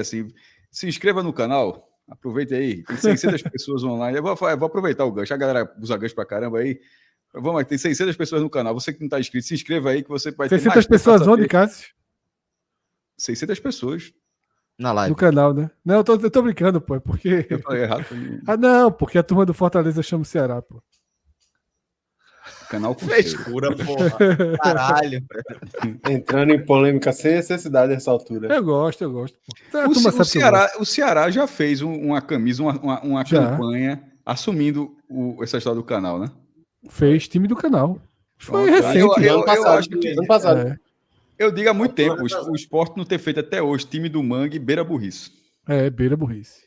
se inscreva no canal, aproveite aí, tem 600 pessoas online, eu vou aproveitar o gancho, a galera usa gancho pra caramba aí, vamos, tem 600 pessoas no canal, você que não tá inscrito, se inscreva aí que você vai ter 600 pessoas onde, Cássio? 600 pessoas. Na live. No canal, né? Não, eu tô brincando, pô, porque... Eu falei errado. não, porque a turma do Fortaleza chama o Ceará, pô. Canal com frescura, porra. Caralho. Entrando em polêmica sem necessidade nessa altura. Eu gosto, pô. O Ceará já fez uma camisa, uma campanha assumindo essa história do canal, né? Fez time do canal. Foi Pronto, recente. Ano passado. Eu digo há muito tempo, o Sport não ter feito até hoje time do Mangue beira burrice. Beira burrice.